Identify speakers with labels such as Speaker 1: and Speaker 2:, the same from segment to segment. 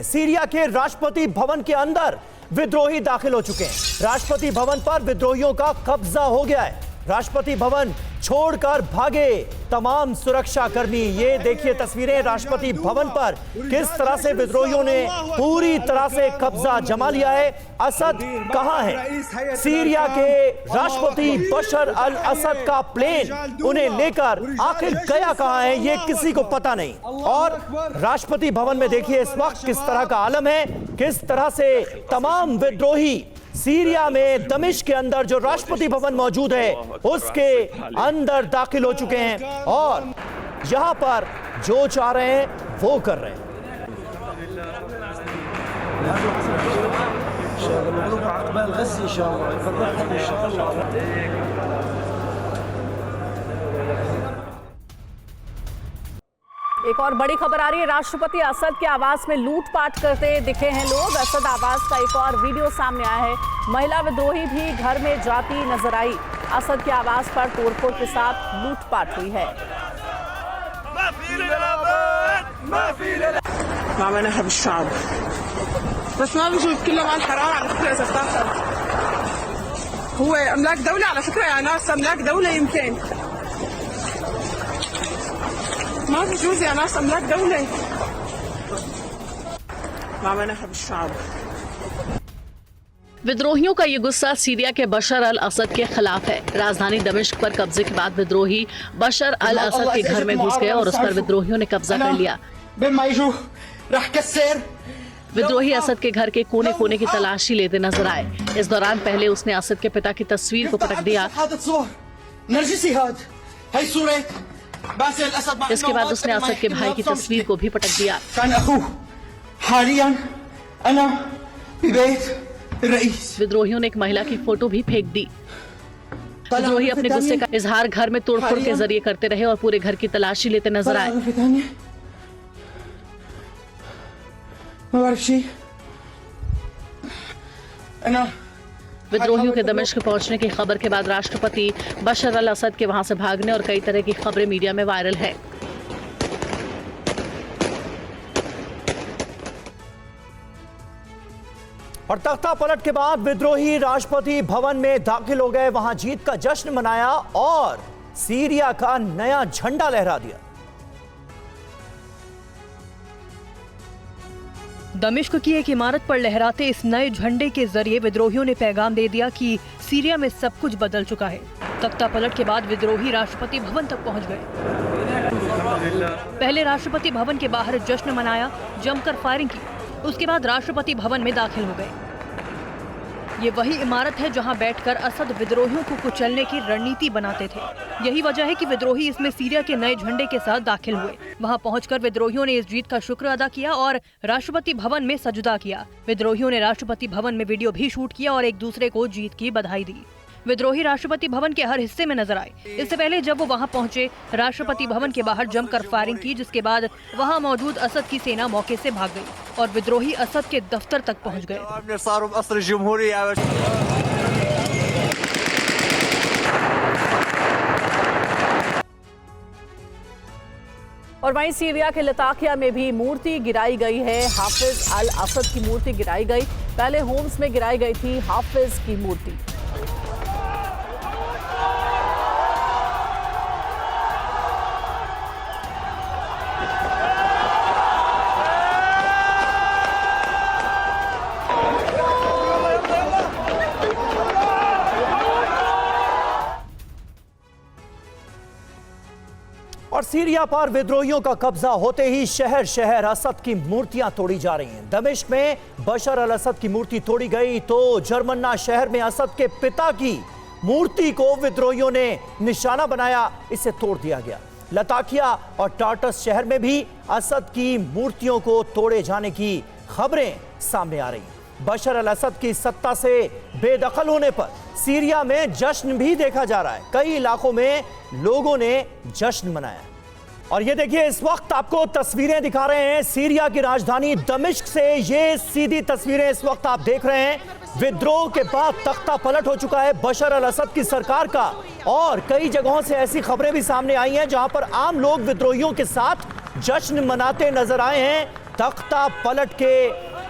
Speaker 1: हैं। सीरिया के राष्ट्रपति भवन के अंदर विद्रोही दाखिल हो चुके हैं। राष्ट्रपति भवन पर विद्रोहियों का कब्जा हो गया है। राष्ट्रपति भवन छोड़कर भागे तमाम सुरक्षा कर्मी। ये देखिए तस्वीरें राष्ट्रपति भवन पर किस तरह से विद्रोहियों ने पूरी तरह से कब्जा जमा लिया है। असद कहां है? सीरिया के राष्ट्रपति बशर अल असद का प्लेन उन्हें लेकर आखिर गया कहां है, ये किसी को पता नहीं। और राष्ट्रपति भवन में देखिए इस वक्त किस तरह का आलम है, किस तरह से तमाम विद्रोही सीरिया में दमिश्क के अंदर जो राष्ट्रपति भवन मौजूद है उसके अंदर दाखिल हो चुके हैं और यहां पर जो चाह रहे हैं वो कर रहे हैं।
Speaker 2: एक और बड़ी खबर आ रही है। राष्ट्रपति असद के आवास में लूटपाट करते दिखे हैं लोग। असद आवास का एक और वीडियो सामने आया है। महिला विद्रोही भी घर में जाती नजर आई। असद के आवास पर तोड़फोड़ के साथ लूटपाट हुई है। विद्रोहियों का ये गुस्सा सीरिया के बशर अल असद के खिलाफ है। राजधानी दमिश्क पर कब्जे के बाद विद्रोही बशर अल असद के घर में घुस गए और उस पर विद्रोहियों ने कब्जा कर लिया। विद्रोही असद के घर के कोने कोने की तलाशी लेते नजर आए। इस दौरान पहले उसने असद के पिता की तस्वीर को पटक दिया। इसके बाद उसने असद के भाई की तस्वीर को भी पटक दिया। विद्रोहियों ने एक महिला की फोटो भी फेंक दी। विद्रोही अपने गुस्से का इजहार घर में तोड़फोड़ के जरिए करते रहे और पूरे घर की तलाशी लेते नजर आए। विद्रोहियों के दमिश्क पहुंचने की खबर के बाद राष्ट्रपति बशर अल असद के वहां से भागने और कई तरह की खबरें मीडिया में वायरल है।
Speaker 1: और तख्ता पलट के बाद विद्रोही राष्ट्रपति भवन में दाखिल हो गए, वहां जीत का जश्न मनाया और सीरिया का नया झंडा लहरा दिया।
Speaker 3: दमिश्क की एक इमारत पर लहराते इस नए झंडे के जरिए विद्रोहियों ने पैगाम दे दिया कि सीरिया में सब कुछ बदल चुका है। तख्ता पलट के बाद विद्रोही राष्ट्रपति भवन तक पहुंच गए। पहले राष्ट्रपति भवन के बाहर जश्न मनाया, जमकर फायरिंग की। उसके बाद राष्ट्रपति भवन में दाखिल हो गए। ये वही इमारत है जहां बैठकर असद विद्रोहियों को कुचलने की रणनीति बनाते थे। यही वजह है कि विद्रोही इसमें सीरिया के नए झंडे के साथ दाखिल हुए। वहां पहुंचकर विद्रोहियों ने इस जीत का शुक्र अदा किया और राष्ट्रपति भवन में सजदा किया। विद्रोहियों ने राष्ट्रपति भवन में वीडियो भी शूट किया और एक दूसरे को जीत की बधाई दी। विद्रोही राष्ट्रपति भवन के हर हिस्से में नजर आए। इससे पहले जब वो वहां पहुंचे, राष्ट्रपति भवन के बाहर जमकर फायरिंग की, जिसके बाद वहां मौजूद असद की सेना मौके से भाग गई और विद्रोही असद के दफ्तर तक पहुंच गए।
Speaker 2: और वहीं सीरिया के लताकिया में भी मूर्ति गिराई गई है। हाफिज अल असद की मूर्ति गिराई गई। पहले होम्स में गिराई गई थी हाफिज की मूर्ति।
Speaker 1: और सीरिया पर विद्रोहियों का कब्जा होते ही शहर शहर असद की मूर्तियां तोड़ी जा रही हैं। दमिश्क में बशर अल असद की मूर्ति तोड़ी गई तो जर्मन्ना शहर में असद के पिता की मूर्ति को विद्रोहियों ने निशाना बनाया, इसे तोड़ दिया गया। लताकिया और टार्टस शहर में भी असद की मूर्तियों को तोड़े जाने की खबरें सामने आ रही हैं। बशर अल असद की सत्ता से बेदखल होने पर सीरिया में जश्न भी देखा जा रहा है। कई इलाकों में लोगों ने जश्न मनाया। और ये देखिए इस वक्त आपको तस्वीरें दिखा रहे हैं सीरिया की राजधानी दमिश्क से। ये सीधी तस्वीरें इस वक्त आप देख रहे हैं। विद्रोह के बाद तख्ता पलट हो चुका है बशर अल असद की सरकार का और कई जगहों से ऐसी खबरें भी सामने आई हैं जहां पर आम लोग विद्रोहियों के साथ जश्न मनाते नजर आए हैं। तख्ता पलट के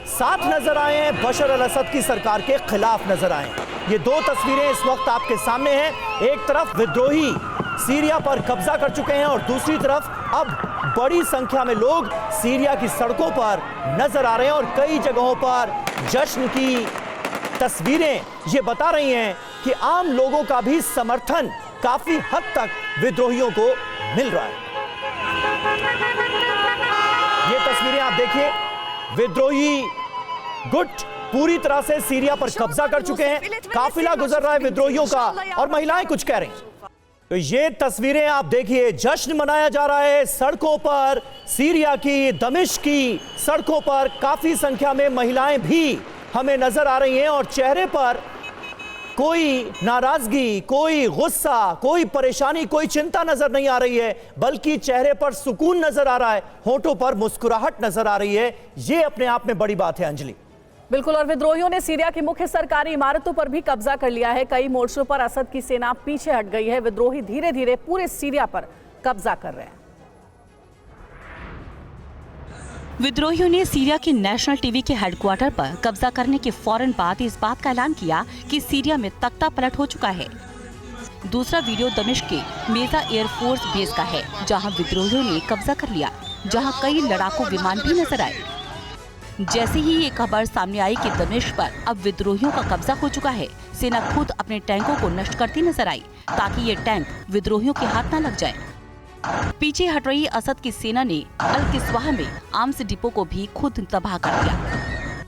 Speaker 1: साथ नजर आए हैं, बशर अल असद की सरकार के खिलाफ नजर आए हैं। ये दो तस्वीरें इस वक्त आपके सामने हैं। एक तरफ विद्रोही सीरिया पर कब्जा कर चुके हैं और दूसरी तरफ अब बड़ी संख्या में लोग सीरिया की सड़कों पर नजर आ रहे हैं और कई जगहों पर जश्न की तस्वीरें ये बता रही हैं कि आम लोगों का भी समर्थन काफी हद तक विद्रोहियों को मिल रहा है। ये तस्वीरें आप देखिए, विद्रोही गुट पूरी तरह से सीरिया पर कब्जा कर चुके हैं। काफिला गुजर रहा है विद्रोहियों का और महिलाएं कुछ कह रही हैं। तो ये तस्वीरें आप देखिए, जश्न मनाया जा रहा है सड़कों पर, सीरिया की, दमिश्क की सड़कों पर काफी संख्या में महिलाएं भी हमें नजर आ रही हैं और चेहरे पर कोई नाराजगी, कोई गुस्सा, कोई परेशानी, कोई चिंता नजर नहीं आ रही है, बल्कि चेहरे पर सुकून नजर आ रहा है, होठों पर मुस्कुराहट नजर आ रही है। ये अपने आप में बड़ी बात है अंजलि।
Speaker 2: बिल्कुल, और विद्रोहियों ने सीरिया की मुख्य सरकारी इमारतों पर भी कब्जा कर लिया है। कई मोर्चों पर असद की सेना पीछे हट गई है। विद्रोही धीरे धीरे पूरे सीरिया पर कब्जा कर रहे हैं।
Speaker 4: विद्रोहियों ने सीरिया के नेशनल टीवी के हेडक्वार्टर पर कब्जा करने के फौरन बाद इस बात का ऐलान किया कि सीरिया में तख्ता पलट हो चुका है। दूसरा वीडियो दमिश्क के मेजा एयरफोर्स बेस का है, जहां विद्रोहियों ने कब्जा कर लिया, जहां कई लड़ाकू विमान भी नजर आए। जैसे ही ये खबर सामने आई कि दमिश्क पर अब विद्रोहियों का कब्जा हो चुका है, सेना खुद अपने टैंकों को नष्ट करती नजर आई ताकि ये टैंक विद्रोहियों के हाथ न लग जाए। पीछे हट रही असद की सेना ने अल किस्वाह में आर्म्स डिपो को भी खुद तबाह कर दिया।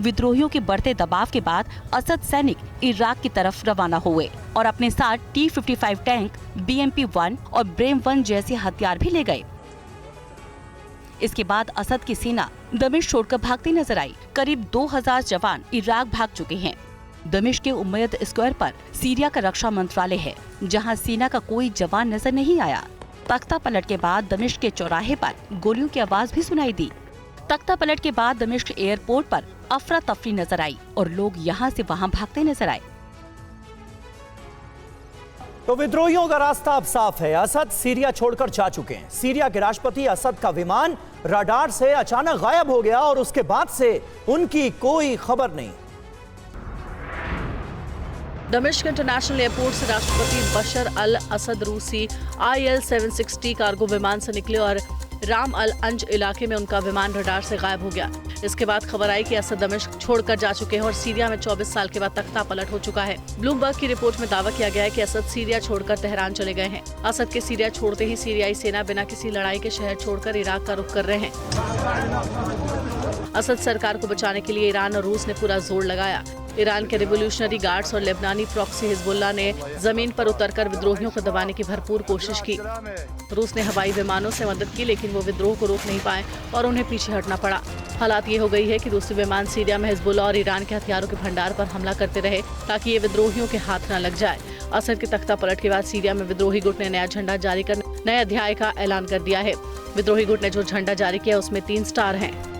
Speaker 4: विद्रोहियों के बढ़ते दबाव के बाद असद सैनिक इराक की तरफ रवाना हुए और अपने साथ T-55 टैंक, BMP-1 और ब्रेम-1 जैसे हथियार भी ले गए। इसके बाद असद की सेना दमिश्क छोड़कर भागती नजर आई। करीब 2000 जवान इराक भाग चुके हैं। दमिश्क के उम्मयद स्क्वायर पर सीरिया का रक्षा मंत्रालय है, जहां सेना का कोई जवान नजर नहीं आया। तख्ता पलट के बाद दमिश्क के चौराहे पर गोलियों की आवाज भी सुनाई दी। तख्ता पलट के बाद दमिश्क एयरपोर्ट पर अफरा तफरी नजर आई और लोग यहां से वहां भागते नजर आए।
Speaker 1: तो विद्रोहियों का रास्ता अब साफ है। असद सीरिया छोड़कर जा चुके हैं। सीरिया के राष्ट्रपति असद का विमान रडार से अचानक गायब हो गया और उसके बाद से उनकी कोई खबर नहीं।
Speaker 2: दमिश्क इंटरनेशनल एयरपोर्ट से राष्ट्रपति बशर अल असद रूसी IL-760 कार्गो विमान से निकले और राम अल अंज इलाके में उनका विमान रडार से गायब हो गया। इसके बाद खबर आई कि असद दमिश्क छोड़कर जा चुके हैं और सीरिया में 24 साल के बाद तख्ता पलट हो चुका है। ब्लूमबर्ग की रिपोर्ट में दावा किया गया है कि असद सीरिया छोड़कर तेहरान चले गए हैं। असद के सीरिया छोड़ते ही सीरियाई सेना बिना किसी लड़ाई के शहर छोड़कर इराक का रुख कर रहे हैं। असद सरकार को बचाने के लिए ईरान और रूस ने पूरा जोर लगाया। ईरान के रिवोल्यूशनरी गार्ड्स और लेबनानी प्रॉक्सी हिजबुल्ला ने जमीन पर उतरकर विद्रोहियों को दबाने की भरपूर कोशिश की। रूस ने हवाई विमानों से मदद की, लेकिन वो विद्रोह को रोक नहीं पाए और उन्हें पीछे हटना पड़ा। हालात ये हो गई है कि रूसी विमान सीरिया में हिजबुल्ला और ईरान के हथियारों के भंडार पर हमला करते रहे ताकि ये विद्रोहियों के हाथ न लग जाए। असद के तख्ता पलट के बाद सीरिया में विद्रोही गुट ने नया झंडा जारी कर नए अध्याय का ऐलान कर दिया है। विद्रोही गुट ने जो झंडा जारी किया उसमें 3 स्टार हैं।